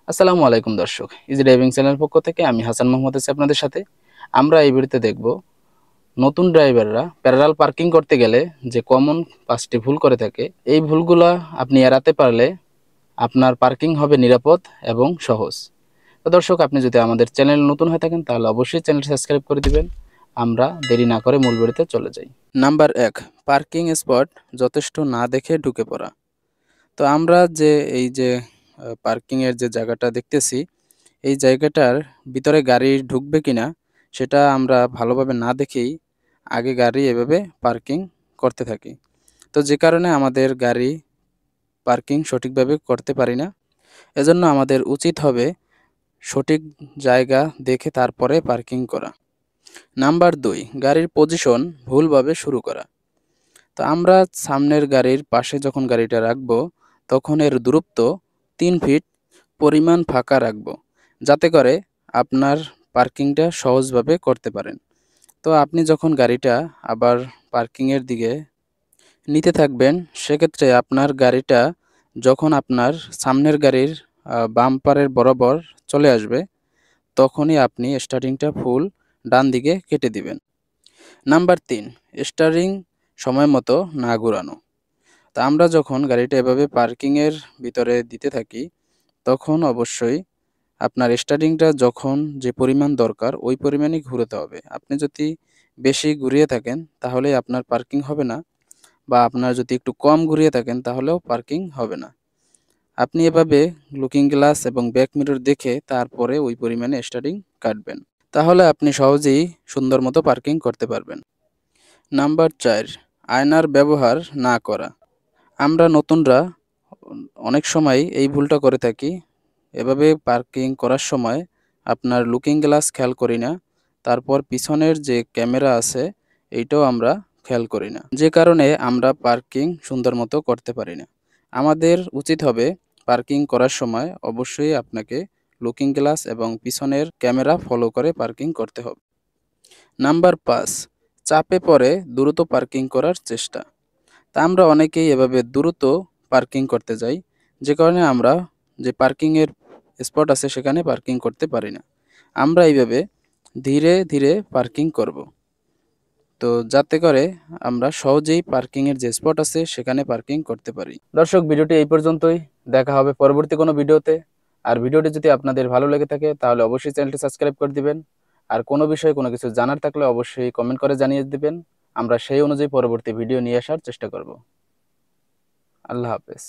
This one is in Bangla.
আসসালামু আলাইকুম দর্শক, ইজি ড্রাইভিং চ্যানেল পক্ষ থেকে আমি হাসান মোহাম্মদ আছি আপনাদের সাথে। আমরা এই ভিডিওতে দেখব নতুন ড্রাইভাররা প্যারালাল পার্কিং করতে গেলে যে কমন 5টি ভুল করে থাকে। এই ভুলগুলা আপনি এড়াতে পারলে আপনার পার্কিং হবে নিরাপদ এবং সহজ। তো দর্শক, আপনি যদি আমাদের চ্যানেল নতুন হয়ে থাকেন তাহলে অবশ্যই চ্যানেল সাবস্ক্রাইব করে দিবেন। আমরা দেরি না করে মূল ভিডিওতে চলে যাই। নাম্বার 1, পার্কিং স্পট যথেষ্ট না দেখে ঢুকে পড়া। তো আমরা যে এই যে পার্কিং এর যে জায়গাটা দেখতেছি, এই জায়গাটার ভিতরে গাড়ি ঢুকবে কিনা সেটা আমরা ভালোভাবে না দেখেই আগে গাড়ি এভাবে পার্কিং করতে থাকি। তো যে কারণে আমাদের গাড়ি পার্কিং সঠিকভাবে করতে পারি না। এজন্য আমাদের উচিত হবে সঠিক জায়গা দেখে তারপরে পার্কিং করা। নাম্বার 2, গাড়ির পজিশন ভুলভাবে শুরু করা। তো আমরা সামনের গাড়ির পাশে যখন গাড়িটা রাখবো, তখন এর দূরত্ব 3 ফিট পরিমাণ ফাঁকা রাখবো, যাতে করে আপনার পার্কিংটা সহজভাবে করতে পারেন। তো আপনি যখন গাড়িটা আবার পার্কিংয়ের দিকে নিতে থাকবেন, সেক্ষেত্রে আপনার গাড়িটা যখন আপনার সামনের গাড়ির বাম্পারের বরাবর চলে আসবে, তখনই আপনি স্টার্টিংটা ফুল ডান দিকে কেটে দিবেন। নাম্বার 3, স্টারিং সময় মতো না ঘোরানো। তা আমরা যখন গাড়িটা এভাবে পার্কিংয়ের ভিতরে দিতে থাকি, তখন অবশ্যই আপনার স্টার্টিংটা যখন যে পরিমাণ দরকার ওই পরিমাণই ঘুরাতে হবে। আপনি যদি বেশি ঘুরিয়ে থাকেন তাহলে আপনার পার্কিং হবে না, বা আপনার যদি একটু কম ঘুরিয়ে থাকেন তাহলেও পার্কিং হবে না। আপনি এভাবে লুকিং গ্লাস এবং ব্যাক মিরর দেখে তারপরে ওই পরিমাণে স্টার্টিং কাটবেন। তাহলে আপনি সহজেই সুন্দর মতো পার্কিং করতে পারবেন। নাম্বার 4, আয়নার ব্যবহার না করা। আমরা নতুনরা অনেক সময় এই ভুলটা করে থাকি। এভাবে পার্কিং করার সময় আপনার লুকিং গ্লাস খেয়াল করি না। তারপর পিছনের যে ক্যামেরা আছে এইটাও আমরা খেয়াল করি না। যে কারণে আমরা পার্কিং সুন্দর মতো করতে পারি না। আমাদের উচিত হবে পার্কিং করার সময় অবশ্যই আপনাকে লুকিং গ্লাস এবং পিছনের ক্যামেরা ফলো করে পার্কিং করতে হবে। নাম্বার 5, চাপে পড়ে দ্রুত পার্কিং করার চেষ্টা। তা আমরা অনেকেই এভাবে দ্রুত পার্কিং করতে যাই, যে কারণে আমরা যে পার্কিংয়ের স্পট আছে সেখানে পার্কিং করতে পারি না। আমরা এইভাবে ধীরে ধীরে পার্কিং করব, তো যাতে করে আমরা সহজেই পার্কিংয়ের যে স্পট আছে সেখানে পার্কিং করতে পারি। দর্শক, ভিডিওটি এই পর্যন্তই। দেখা হবে পরবর্তী কোনো ভিডিওতে। আর ভিডিওটি যদি আপনাদের ভালো লেগে থাকে তাহলে অবশ্যই চ্যানেলটি সাবস্ক্রাইব করে দিবেন। আর কোনো বিষয়ে কোনো কিছু জানার থাকলে অবশ্যই কমেন্ট করে জানিয়ে দিবেন। আমরা সেই অনুযায়ী পরবর্তী ভিডিও নিয়ে আসার চেষ্টা করব। আল্লাহ হাফেজ।